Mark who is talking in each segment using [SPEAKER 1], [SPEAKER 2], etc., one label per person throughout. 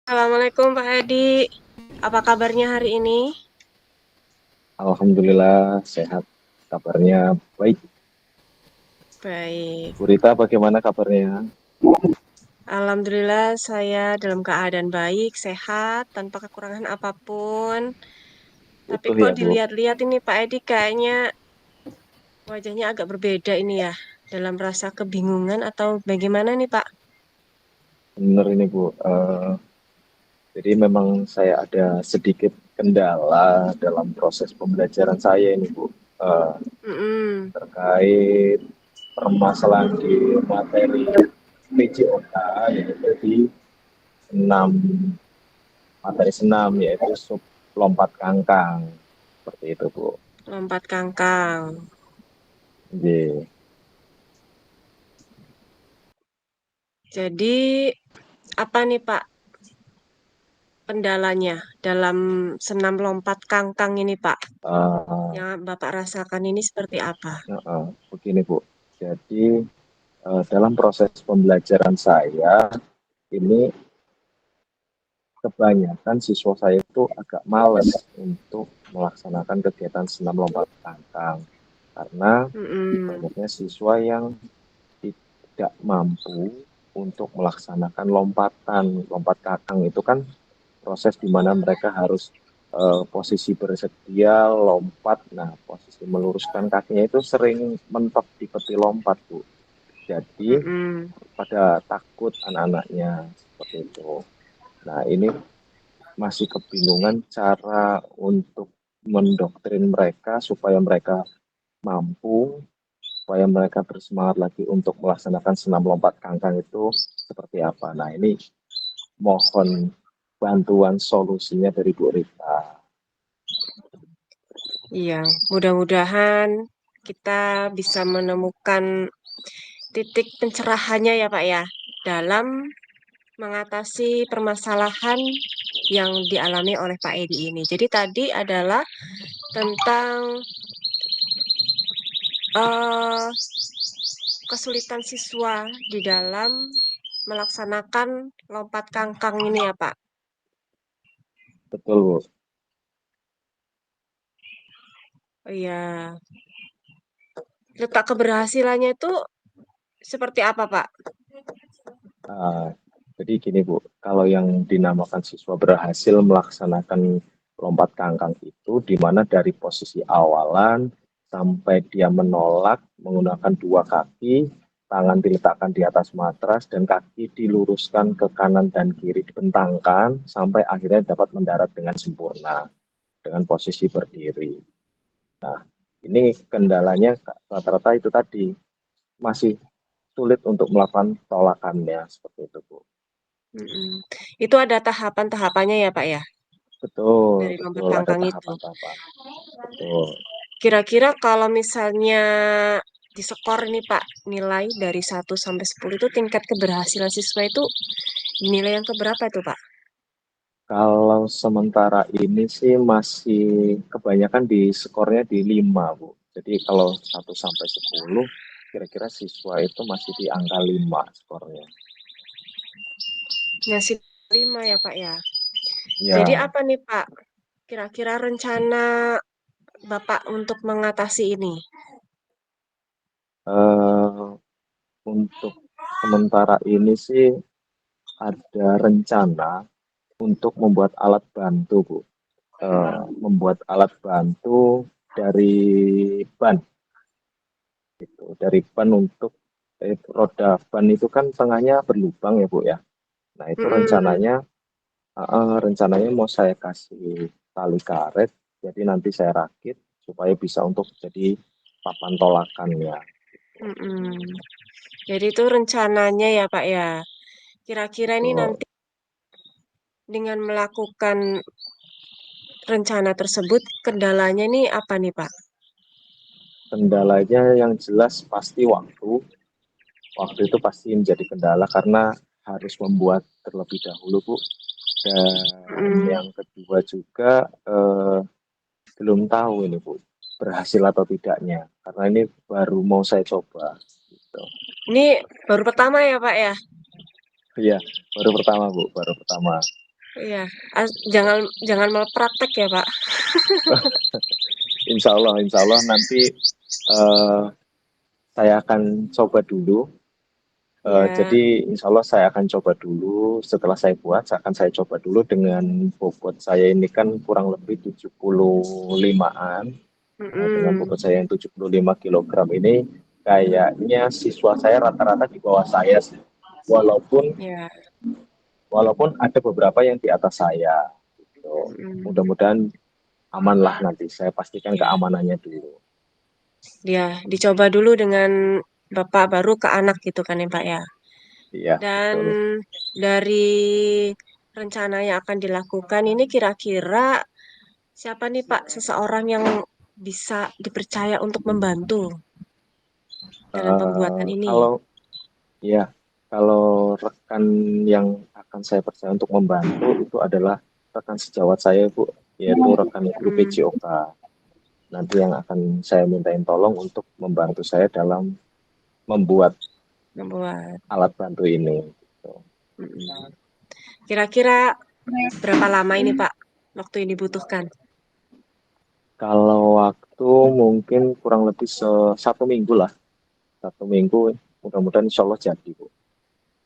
[SPEAKER 1] Assalamualaikum Pak Edi, apa kabarnya hari ini?
[SPEAKER 2] Alhamdulillah sehat, kabarnya baik.
[SPEAKER 1] Baik,
[SPEAKER 2] Bu Rita bagaimana kabarnya?
[SPEAKER 1] Alhamdulillah saya dalam keadaan baik, sehat, tanpa kekurangan apapun. Tapi
[SPEAKER 2] Utuh
[SPEAKER 1] kok
[SPEAKER 2] ya Bu,
[SPEAKER 1] dilihat-lihat ini Pak Edi kayaknya wajahnya agak berbeda ini ya, dalam rasa kebingungan atau bagaimana nih Pak?
[SPEAKER 2] benar ini Bu. Jadi memang saya ada sedikit kendala dalam proses pembelajaran saya ini Bu. Eh,
[SPEAKER 1] Mm-mm.
[SPEAKER 2] Terkait permasalahan di materi PJOK yaitu di senam materi senam yaitu sub lompat kangkang seperti itu Bu.
[SPEAKER 1] Lompat kangkang.
[SPEAKER 2] Jadi,
[SPEAKER 1] Jadi apa nih Pak kendalanya dalam senam lompat kangkang ini Pak?
[SPEAKER 2] eh,
[SPEAKER 1] Yang Bapak rasakan ini seperti apa?
[SPEAKER 2] begini Bu. Jadi dalam proses pembelajaran saya ini kebanyakan siswa saya itu agak males untuk melaksanakan kegiatan senam lompat kangkang karena
[SPEAKER 1] Mm-mm.
[SPEAKER 2] banyaknya siswa yang tidak mampu untuk melaksanakan lompatan lompat kangkang itu kan proses di mana mereka harus posisi bersedia lompat. Nah, posisi meluruskan kakinya itu sering mentok di peti lompat, Bu. Jadi
[SPEAKER 1] Mm-mm.
[SPEAKER 2] pada takut anak-anaknya seperti itu. Nah, ini masih kebingungan cara untuk mendoktrin mereka supaya mereka mampu, supaya mereka bersemangat lagi untuk melaksanakan senam lompat kangkang itu seperti apa. Nah, ini mohon bantuan solusinya dari Bu Rita.
[SPEAKER 1] Iya, mudah-mudahan kita bisa menemukan titik pencerahannya ya Pak ya dalam mengatasi permasalahan yang dialami oleh Pak Edi ini. Jadi tadi adalah tentang eh, kesulitan siswa di dalam melaksanakan lompat kangkang ini ya Pak.
[SPEAKER 2] Betul, Bu.
[SPEAKER 1] Oh iya, letak keberhasilannya itu seperti apa Pak?
[SPEAKER 2] Nah, jadi gini Bu, kalau yang dinamakan siswa berhasil melaksanakan lompat kangkang itu di mana dari posisi awalan sampai dia menolak menggunakan dua kaki, tangan diletakkan di atas matras dan kaki diluruskan ke kanan dan kiri dibentangkan sampai akhirnya dapat mendarat dengan sempurna dengan posisi berdiri. Ini kendalanya rata-rata itu tadi masih sulit untuk melakukan tolakannya seperti itu Bu.
[SPEAKER 1] Mm-mm. Itu ada tahapan-tahapannya ya Pak ya
[SPEAKER 2] Betul,
[SPEAKER 1] dari lompat
[SPEAKER 2] betul ada
[SPEAKER 1] kangkang itu.
[SPEAKER 2] tahapan-tahapan. Betul.
[SPEAKER 1] Kira-kira kalau misalnya di skor nih Pak, nilai dari 1 sampai 10 itu tingkat keberhasilan siswa itu nilai yang keberapa itu Pak?
[SPEAKER 2] Kalau sementara ini sih masih kebanyakan di skornya di 5 Bu. Jadi kalau 1 sampai 10 kira-kira siswa itu masih di angka 5 skornya.
[SPEAKER 1] Ngasih 5 ya Pak ya. Jadi
[SPEAKER 2] Ya,
[SPEAKER 1] apa nih Pak? Kira-kira rencana Bapak untuk mengatasi ini?
[SPEAKER 2] eh, untuk sementara ini sih ada rencana untuk membuat alat bantu Bu. Membuat alat bantu dari ban gitu. Dari ban untuk roda ban itu kan tengahnya berlubang ya Bu ya. Nah itu
[SPEAKER 1] Mm-mm.
[SPEAKER 2] rencananya mau saya kasih tali karet, jadi nanti saya rakit supaya bisa untuk jadi papan tolakannya.
[SPEAKER 1] Mm-mm. Jadi itu rencananya ya Pak ya. Kira-kira ini
[SPEAKER 2] So,
[SPEAKER 1] nanti dengan melakukan rencana tersebut, kendalanya nih apa nih Pak?
[SPEAKER 2] kendalanya yang jelas pasti waktu. Waktu itu pasti menjadi kendala karena harus membuat terlebih dahulu, Bu. Dan
[SPEAKER 1] Mm.
[SPEAKER 2] yang kedua juga belum tahu ini, Bu, berhasil atau tidaknya. Karena ini baru mau saya coba. Gitu.
[SPEAKER 1] Ini baru pertama ya Pak ya?
[SPEAKER 2] Iya, baru pertama, Bu, baru pertama.
[SPEAKER 1] Iya. Jangan jangan malpraktek ya Pak.
[SPEAKER 2] Insya Allah nanti eh, saya akan coba dulu.
[SPEAKER 1] Ya.
[SPEAKER 2] Jadi insya Allah saya akan coba dulu. Setelah saya buat, saya coba dulu dengan bobot saya ini kan kurang lebih 75-an. Dengan
[SPEAKER 1] Mm-mm.
[SPEAKER 2] bobot saya yang 75 kilogram ini, kayaknya siswa saya rata-rata di bawah saya sih. Walaupun
[SPEAKER 1] Ya.
[SPEAKER 2] walaupun ada beberapa yang di atas saya. Gitu.
[SPEAKER 1] Mm-mm.
[SPEAKER 2] Mudah-mudahan aman lah nanti. Saya pastikan
[SPEAKER 1] Ya.
[SPEAKER 2] keamanannya dulu.
[SPEAKER 1] Ya, dicoba dulu dengan Bapak baru ke anak gitu kan ya Pak ya.
[SPEAKER 2] Iya,
[SPEAKER 1] Dan
[SPEAKER 2] betul.
[SPEAKER 1] dari rencana yang akan dilakukan ini kira-kira siapa nih Pak seseorang yang bisa dipercaya untuk membantu dalam pembuatan ini?
[SPEAKER 2] Kalau ya, kalau rekan yang akan saya percaya untuk membantu itu adalah rekan sejawat saya, Bu, yaitu rekan guru
[SPEAKER 1] Mm,
[SPEAKER 2] PJOK. Nanti yang akan saya mintain tolong untuk membantu saya dalam membuat
[SPEAKER 1] membuat.
[SPEAKER 2] alat bantu ini. Gitu.
[SPEAKER 1] Mm. Kira-kira berapa lama ini Pak waktu yang dibutuhkan?
[SPEAKER 2] Kalau waktu mungkin kurang lebih 1 minggu lah, 1 minggu. Mudah-mudahan insya Allah jadi, Bu.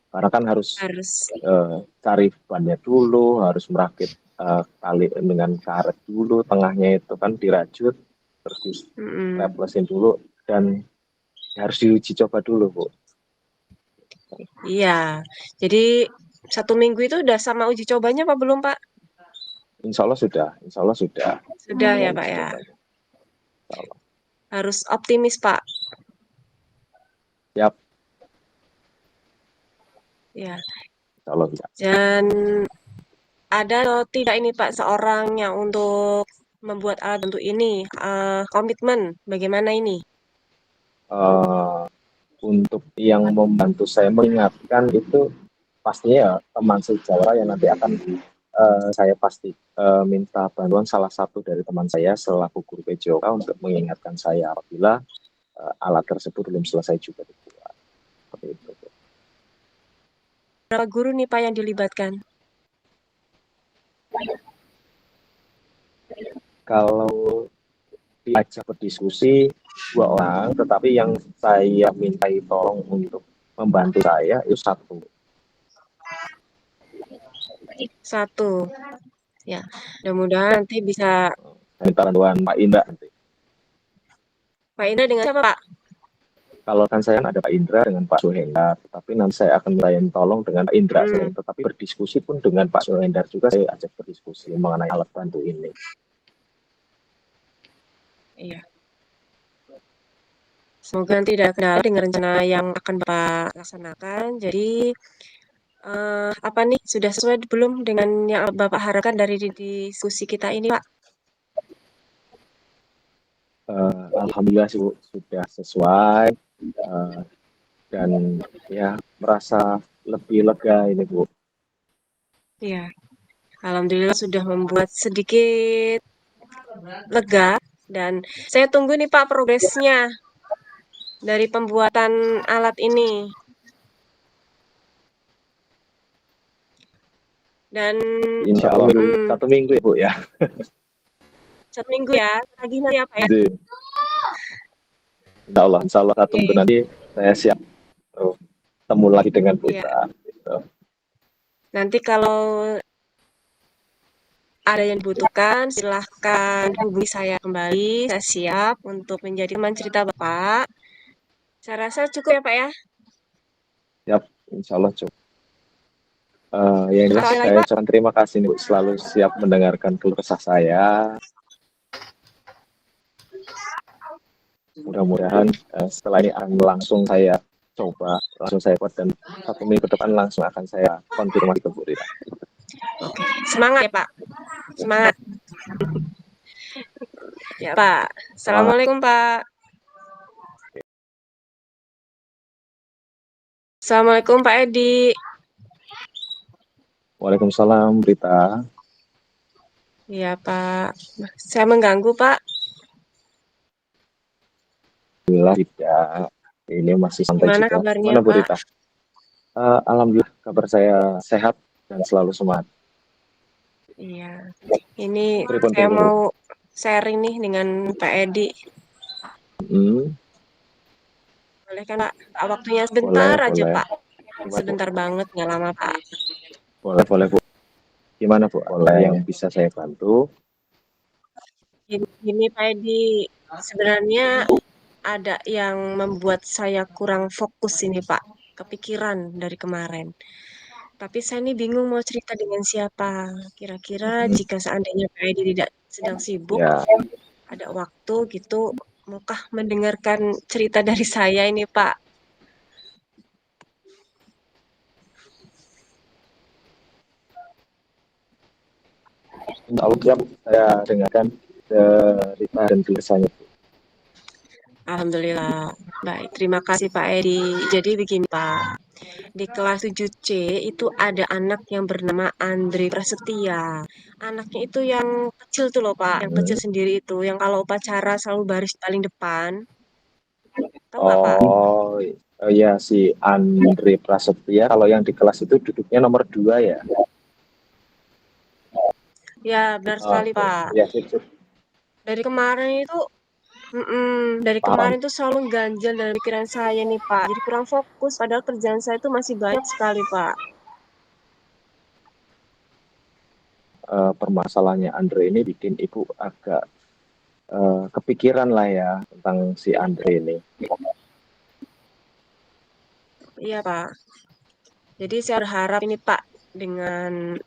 [SPEAKER 2] Karena kan harus
[SPEAKER 1] Harus.
[SPEAKER 2] cari bannya dulu, harus merakit tali dengan karet dulu, tengahnya itu kan dirajut, terus
[SPEAKER 1] Mm-mm.
[SPEAKER 2] replesin dulu, dan harus diuji coba dulu, Bu.
[SPEAKER 1] Iya. Jadi 1 minggu itu udah sama uji cobanya apa belum Pak?
[SPEAKER 2] Insya Allah sudah
[SPEAKER 1] Sudah
[SPEAKER 2] sama
[SPEAKER 1] ya Pak
[SPEAKER 2] uji
[SPEAKER 1] ya.
[SPEAKER 2] cobanya. Insya Allah.
[SPEAKER 1] Harus optimis Pak.
[SPEAKER 2] Siap,
[SPEAKER 1] Ya.
[SPEAKER 2] insya Allah bisa.
[SPEAKER 1] Dan ada atau tidak ini Pak seorang yang untuk membuat alat bantu ini komitmen bagaimana ini?
[SPEAKER 2] Eh, untuk yang membantu saya mengingatkan itu pastinya ya teman sejawat yang nanti akan saya pasti minta bantuan salah satu dari teman saya selaku guru PJOK untuk mengingatkan saya apabila alat tersebut belum selesai juga dibuat. Seperti itu.
[SPEAKER 1] Berapa guru nih Pak yang dilibatkan?
[SPEAKER 2] Kalau diajak berdiskusi 2 orang, tetapi yang saya mintai tolong untuk membantu saya itu satu.
[SPEAKER 1] Satu. Ya. Mudah-mudahan nanti bisa
[SPEAKER 2] Saya minta bantuan Pak Indra nanti.
[SPEAKER 1] Pak Indra dengan siapa Pak?
[SPEAKER 2] Kalau kan saya ada Pak Indra dengan Pak Suhendar, tapi nanti saya akan mintain tolong dengan Pak Indra.
[SPEAKER 1] Hmm,
[SPEAKER 2] Tetapi berdiskusi pun dengan Pak Suhendar juga saya ajak berdiskusi mengenai alat bantu ini.
[SPEAKER 1] iya. Semoga nanti tidak kendala dengan rencana yang akan Bapak laksanakan. Jadi apa nih sudah sesuai belum dengan yang Bapak harapkan dari diskusi kita ini Pak?
[SPEAKER 2] Alhamdulillah sudah sesuai dan ya merasa lebih lega ini, Bu.
[SPEAKER 1] Iya. Alhamdulillah sudah membuat sedikit lega dan saya tunggu nih Pak progresnya dari pembuatan alat ini. Dan
[SPEAKER 2] Insya Allah 1 minggu ya, Bu, ya.
[SPEAKER 1] 1 minggu ya, lagi nanti apa ya?
[SPEAKER 2] Jadi, insya Allah 1 minggu
[SPEAKER 1] Oke,
[SPEAKER 2] nanti saya siap ketemu lagi dengan Bu
[SPEAKER 1] ya.
[SPEAKER 2] Ita. Gitu.
[SPEAKER 1] Nanti kalau ada yang dibutuhkan, silahkan hubungi saya kembali. Saya siap untuk menjadi teman cerita Bapak. Saya rasa cukup ya Pak ya.
[SPEAKER 2] Siap, insya Allah cukup. Yang jelas
[SPEAKER 1] Atau ada lagi
[SPEAKER 2] saya
[SPEAKER 1] Pak?
[SPEAKER 2] ucapkan terima kasih nih, Bu, selalu siap mendengarkan keluh kesah saya. Mudah-mudahan setelah ini akan langsung saya coba, langsung saya buat dan 1 minggu ke depan langsung akan saya konfirmasi ke Bu Rita.
[SPEAKER 1] Oke, semangat ya Pak. Semangat ya Pak.
[SPEAKER 2] Semangat.
[SPEAKER 1] Assalamualaikum Pak. Assalamualaikum Pak Edi.
[SPEAKER 2] Waalaikumsalam Rita.
[SPEAKER 1] Iya Pak. Saya mengganggu Pak.
[SPEAKER 2] Alhamdulillah tidak. Ini masih santai
[SPEAKER 1] Gimana
[SPEAKER 2] juga.
[SPEAKER 1] kabarnya
[SPEAKER 2] Gimana Bu
[SPEAKER 1] Pak?
[SPEAKER 2] Rita? Alhamdulillah kabar saya sehat dan selalu semangat.
[SPEAKER 1] Iya. Ini
[SPEAKER 2] Pripun
[SPEAKER 1] saya
[SPEAKER 2] pripun Bu?
[SPEAKER 1] mau sharing nih dengan Pak Edi.
[SPEAKER 2] Hmm,
[SPEAKER 1] Boleh kan Pak? Waktunya sebentar
[SPEAKER 2] boleh
[SPEAKER 1] aja
[SPEAKER 2] boleh.
[SPEAKER 1] Pak.
[SPEAKER 2] Gimana Bu?
[SPEAKER 1] Sebentar banget, nggak lama Pak.
[SPEAKER 2] Boleh boleh Bu. Gimana Bu? Boleh yang bisa saya bantu?
[SPEAKER 1] Gini Pak Edi, sebenarnya ada yang membuat saya kurang fokus ini Pak. Kepikiran dari kemarin. Tapi saya ini bingung mau cerita dengan siapa. Kira-kira
[SPEAKER 2] Hmm,
[SPEAKER 1] jika seandainya Pak Edi tidak sedang sibuk,
[SPEAKER 2] ya,
[SPEAKER 1] ada waktu gitu, maukah mendengarkan cerita dari saya ini Pak?
[SPEAKER 2] insya Allah siap saya dengarkan cerita dan tulisannya.
[SPEAKER 1] Alhamdulillah. Baik, terima kasih Pak Edi. Jadi begini Pak, di kelas 7C itu ada anak yang bernama Andri Prasetya. Anaknya itu yang kecil tuh loh Pak, yang kecil
[SPEAKER 2] Hmm.
[SPEAKER 1] sendiri itu, yang kalau upacara selalu baris paling depan. Tahu nggak Pak?
[SPEAKER 2] Oh, ya si Andre Prasetya. Kalau yang di kelas itu duduknya nomor 2 ya.
[SPEAKER 1] Ya, benar sekali
[SPEAKER 2] Oke,
[SPEAKER 1] Pak.
[SPEAKER 2] ya sip, sip.
[SPEAKER 1] Dari kemarin itu dari
[SPEAKER 2] Paham.
[SPEAKER 1] kemarin tuh selalu ganjel dalam pikiran saya nih Pak. Jadi kurang fokus, padahal kerjaan saya itu masih banyak sekali Pak.
[SPEAKER 2] Permasalahannya Andre ini bikin ibu agak kepikiran lah ya tentang si Andre ini.
[SPEAKER 1] Iya Pak. Jadi saya berharap ini Pak, dengan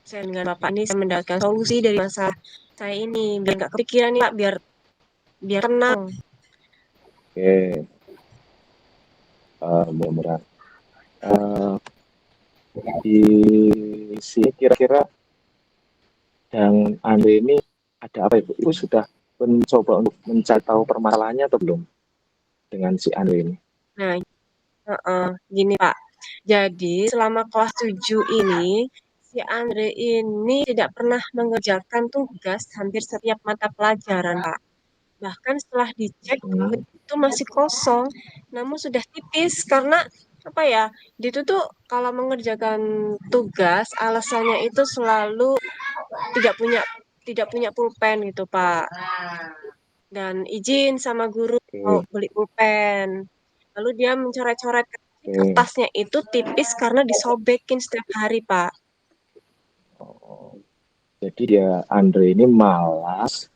[SPEAKER 1] dengan Bapak ini saya mendapatkan solusi dari masalah saya ini. Biar nggak kepikiran nih Pak, biar biar tenang.
[SPEAKER 2] Oke, mudah-mudahan. Eh, di sini kira-kira yang Andre ini ada apa ibu? Ibu sudah mencoba untuk mencari tahu permasalahannya atau belum dengan si Andre ini?
[SPEAKER 1] Nah, gini Pak. Jadi selama kelas 7 ini, si Andre ini tidak pernah mengerjakan tugas hampir setiap mata pelajaran, Pak. Bahkan setelah dicek
[SPEAKER 2] Hmm,
[SPEAKER 1] itu masih kosong, namun sudah tipis karena apa ya? Dia itu tuh kalau mengerjakan tugas alasannya itu selalu tidak punya tidak punya pulpen gitu, Pak. Dan izin sama guru mau
[SPEAKER 2] oke,
[SPEAKER 1] beli pulpen. Lalu dia mencoret-coret
[SPEAKER 2] oke.
[SPEAKER 1] kertasnya itu tipis karena disobekin setiap hari, Pak.
[SPEAKER 2] Oh, jadi dia Andre ini malas,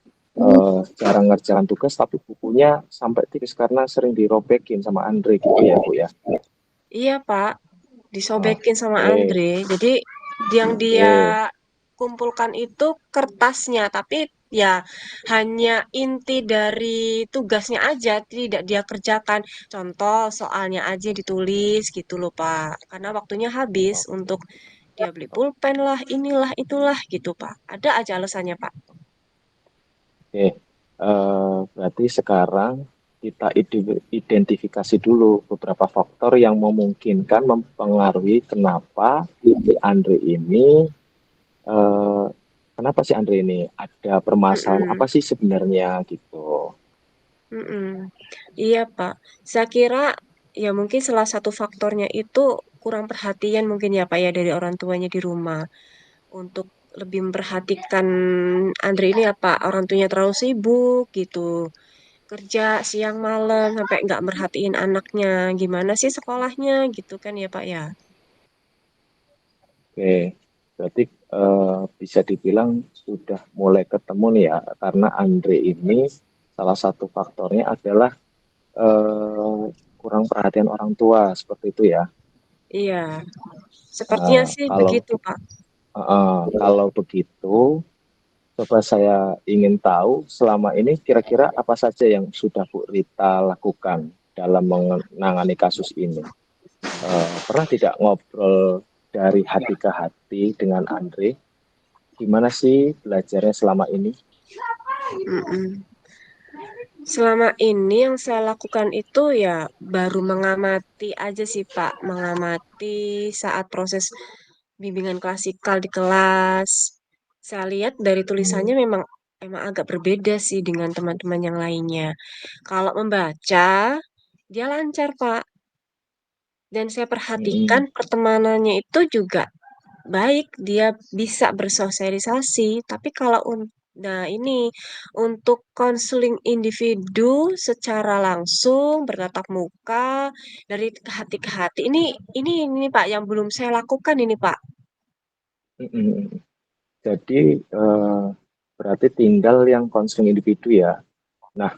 [SPEAKER 2] jarang ngerjakan tugas, tapi bukunya sampai tipis karena sering dirobekin sama Andre gitu ya, Bu ya.
[SPEAKER 1] Iya, Pak. Disobekin sama
[SPEAKER 2] Oke,
[SPEAKER 1] Andre. Jadi yang dia
[SPEAKER 2] oke,
[SPEAKER 1] kumpulkan itu kertasnya, tapi ya hanya inti dari tugasnya aja, tidak dia kerjakan. Contoh soalnya aja ditulis gitu loh, Pak. Karena waktunya habis untuk dia beli pulpen lah, inilah, itulah gitu, Pak. Ada aja alasannya, Pak.
[SPEAKER 2] oke. Berarti sekarang kita identifikasi dulu beberapa faktor yang memungkinkan mempengaruhi kenapa si Andre ini, eh, kenapa si Andre ini ada permasalahan apa
[SPEAKER 1] Mm-mm.
[SPEAKER 2] sih sebenarnya gitu.
[SPEAKER 1] Mm-mm. Iya, Pak. Saya kira ya mungkin salah satu faktornya itu kurang perhatian mungkin ya, Pak ya dari orang tuanya di rumah untuk lebih memperhatikan Andre ini apa orang tuanya terlalu sibuk gitu. Kerja siang malam sampai nggak merhatiin anaknya. Gimana sih sekolahnya gitu kan ya, Pak ya?
[SPEAKER 2] Oke, berarti bisa dibilang sudah mulai ketemu nih ya, karena Andre ini salah satu faktornya adalah eh, kurang perhatian orang tua seperti itu ya.
[SPEAKER 1] Iya, sepertinya
[SPEAKER 2] Nah,
[SPEAKER 1] sih begitu, Pak.
[SPEAKER 2] kalau begitu, coba saya ingin tahu selama ini kira-kira apa saja yang sudah Bu Rita lakukan dalam menangani kasus ini. Pernah tidak ngobrol dari hati ke hati dengan Andre? Gimana sih belajarnya selama ini?
[SPEAKER 1] Mm-mm. Selama ini yang saya lakukan itu ya baru mengamati aja sih Pak, mengamati saat proses bimbingan klasikal di kelas. Saya lihat dari tulisannya memang agak berbeda sih dengan teman-teman yang lainnya. Kalau membaca, dia lancar Pak. Dan saya perhatikan
[SPEAKER 2] Mm-mm.
[SPEAKER 1] pertemanannya itu juga baik, dia bisa bersosialisasi. Tapi kalau nah ini untuk konseling individu secara langsung bertatap muka dari hati ke hati. Ini Pak yang belum saya lakukan ini Pak.
[SPEAKER 2] Mm-mm. Jadi berarti tinggal yang konseling individu ya. Nah,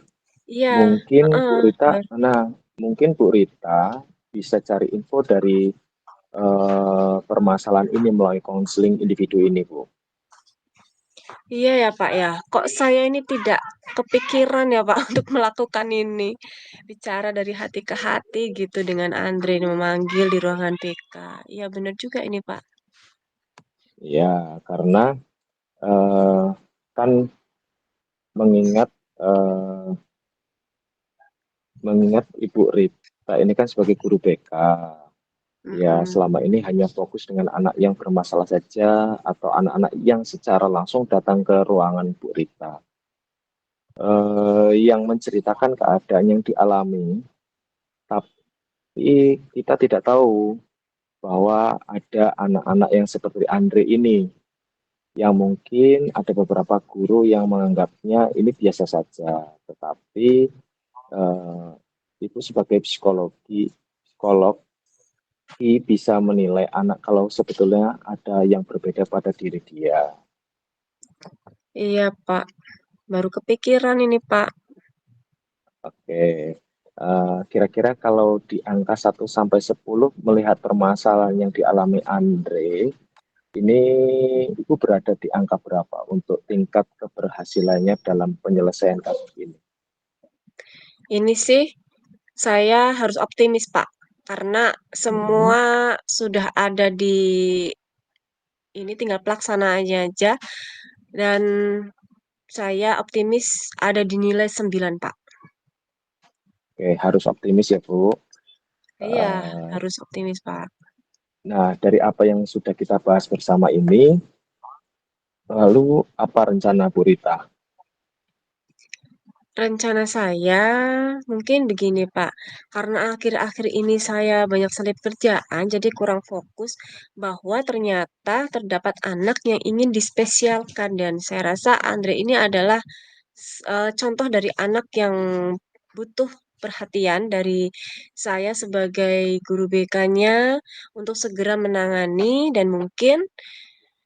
[SPEAKER 1] Iya,
[SPEAKER 2] mungkin Bu
[SPEAKER 1] heeh.
[SPEAKER 2] Rita, nah mungkin Bu Rita bisa cari info dari permasalahan ini melalui konseling individu ini, Bu.
[SPEAKER 1] Iya ya Pak ya. Kok saya ini tidak kepikiran ya Pak untuk melakukan ini. Bicara dari hati ke hati gitu dengan Andre memanggil di ruangan PK. Iya benar juga ini Pak.
[SPEAKER 2] Ya, karena eh, kan mengingat eh, mengingat Ibu Rita ini kan sebagai guru BK. Ya,
[SPEAKER 1] Mm-mm.
[SPEAKER 2] selama ini hanya fokus dengan anak yang bermasalah saja atau anak-anak yang secara langsung datang ke ruangan Bu Rita. Yang menceritakan keadaan yang dialami, tapi kita tidak tahu bahwa ada anak-anak yang seperti Andre ini, yang mungkin ada beberapa guru yang menganggapnya ini biasa saja, tetapi eh, itu sebagai psikolog bisa menilai anak kalau sebetulnya ada yang berbeda pada diri dia.
[SPEAKER 1] Iya Pak. Baru kepikiran ini Pak.
[SPEAKER 2] Oke. Kira-kira kalau di angka 1 sampai 10 melihat permasalahan yang dialami Andre, ini Ibu berada di angka berapa untuk tingkat keberhasilannya dalam penyelesaian kasus ini?
[SPEAKER 1] Ini sih saya harus optimis Pak. Karena
[SPEAKER 2] Hmm,
[SPEAKER 1] semua sudah ada di ini tinggal pelaksanaannya aja. Dan saya optimis ada di nilai 9 Pak.
[SPEAKER 2] oke, harus optimis ya Bu.
[SPEAKER 1] Iya,
[SPEAKER 2] Eh,
[SPEAKER 1] harus optimis Pak.
[SPEAKER 2] nah, dari apa yang sudah kita bahas bersama ini, lalu apa rencana Bu Rita?
[SPEAKER 1] Rencana saya mungkin begini Pak, karena akhir-akhir ini saya banyak selip kerjaan, jadi kurang fokus bahwa ternyata terdapat anak yang ingin dispesialkan dan saya rasa Andre ini adalah contoh dari anak yang butuh perhatian dari saya sebagai guru BK-nya untuk segera menangani dan mungkin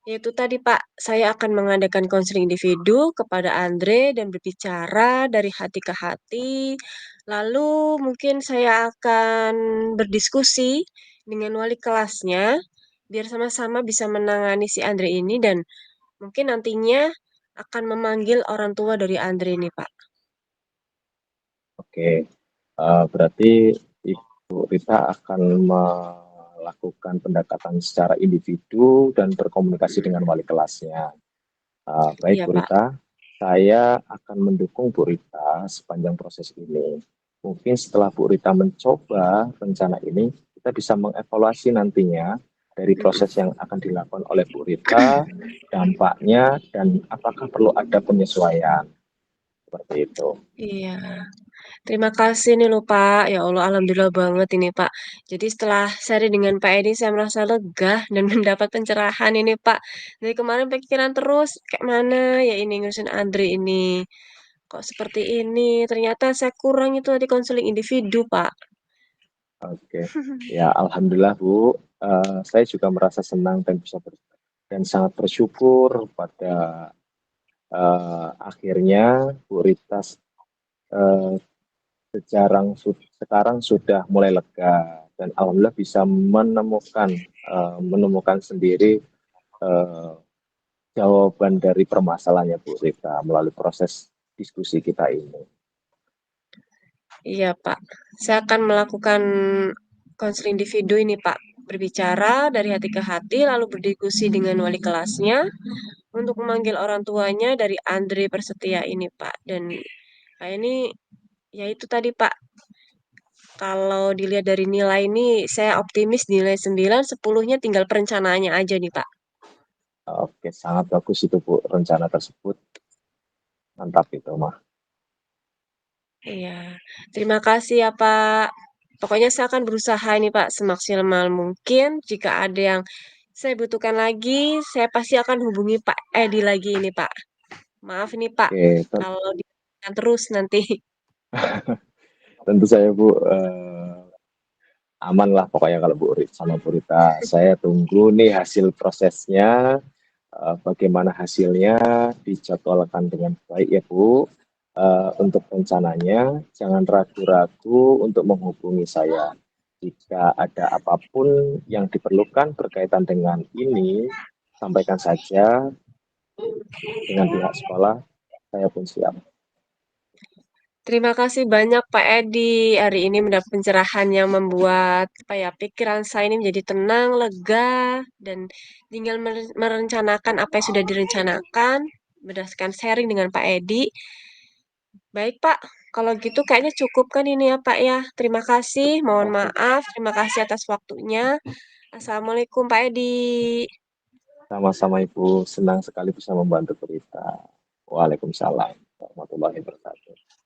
[SPEAKER 1] yaitu tadi Pak, saya akan mengadakan konseling individu kepada Andre dan berbicara dari hati ke hati. Lalu mungkin saya akan berdiskusi dengan wali kelasnya biar sama-sama bisa menangani si Andre ini dan mungkin nantinya akan memanggil orang tua dari Andre ini Pak.
[SPEAKER 2] Oke, berarti Ibu Rita akan melakukan pendekatan secara individu dan berkomunikasi dengan wali kelasnya. Baik
[SPEAKER 1] Iya
[SPEAKER 2] Bu
[SPEAKER 1] Pak.
[SPEAKER 2] Rita, saya akan mendukung Bu Rita sepanjang proses ini. Mungkin setelah Bu Rita mencoba rencana ini, kita bisa mengevaluasi nantinya dari proses
[SPEAKER 1] Mm-mm.
[SPEAKER 2] yang akan dilakukan oleh Bu Rita, dampaknya, dan apakah perlu ada penyesuaian. Seperti itu.
[SPEAKER 1] Iya. Terima kasih nih loh Pak. Ya Allah, alhamdulillah banget ini Pak. Jadi setelah sharing dengan Pak Edi, saya merasa lega dan mendapat pencerahan ini Pak. Dari kemarin pikiran terus, kayak mana ya ini ngurusin Andri ini. Kok seperti ini? Ternyata saya kurang itu di konseling individu Pak.
[SPEAKER 2] Oke, ya Alhamdulillah Bu, saya juga merasa senang dan dan sangat bersyukur pada akhirnya Bu Rita eh, sekarang sudah mulai lega dan Alhamdulillah bisa menemukan sendiri eh, jawaban dari permasalahannya Bu Rita melalui proses diskusi kita ini.
[SPEAKER 1] Iya, Pak. Saya akan melakukan konseling individu ini, Pak. Berbicara dari hati ke hati, lalu berdiskusi dengan wali kelasnya untuk memanggil orang tuanya dari Andre Persetia ini, Pak. Dan Pak ini, ya itu tadi, Pak. Kalau dilihat dari nilai ini, saya optimis nilai 9, 10-nya tinggal perencanaannya aja nih, Pak.
[SPEAKER 2] Oke, sangat bagus itu Bu, rencana tersebut. Mantap itu mah.
[SPEAKER 1] Iya, terima kasih ya Pak. Pokoknya saya akan berusaha ini Pak semaksimal mungkin. Jika ada yang saya butuhkan lagi, saya pasti akan hubungi Pak Edi lagi ini Pak. Maaf ini Pak,
[SPEAKER 2] Oke,
[SPEAKER 1] kalau ditekan terus nanti.
[SPEAKER 2] tentu saya Bu, aman lah pokoknya kalau Bu Rita sama Bu Rita. Saya tunggu nih hasil prosesnya, bagaimana hasilnya, dijadwalkan dengan baik ya Bu. Untuk rencananya, jangan ragu-ragu untuk menghubungi saya. Jika ada apapun yang diperlukan berkaitan dengan ini, sampaikan saja dengan pihak sekolah, saya pun siap.
[SPEAKER 1] Terima kasih banyak Pak Edi. Hari ini mendapat pencerahan yang membuat apa ya, pikiran saya ini menjadi tenang, lega, dan tinggal merencanakan apa yang sudah direncanakan berdasarkan sharing dengan Pak Edi. Baik Pak, kalau gitu kayaknya cukup kan ini ya Pak ya. Terima kasih, mohon
[SPEAKER 2] Oke,
[SPEAKER 1] maaf, terima kasih atas waktunya. Assalamualaikum Pak Edi.
[SPEAKER 2] sama-sama Ibu, senang sekali bisa membantu berita. Waalaikumsalam warahmatullahi wabarakatuh.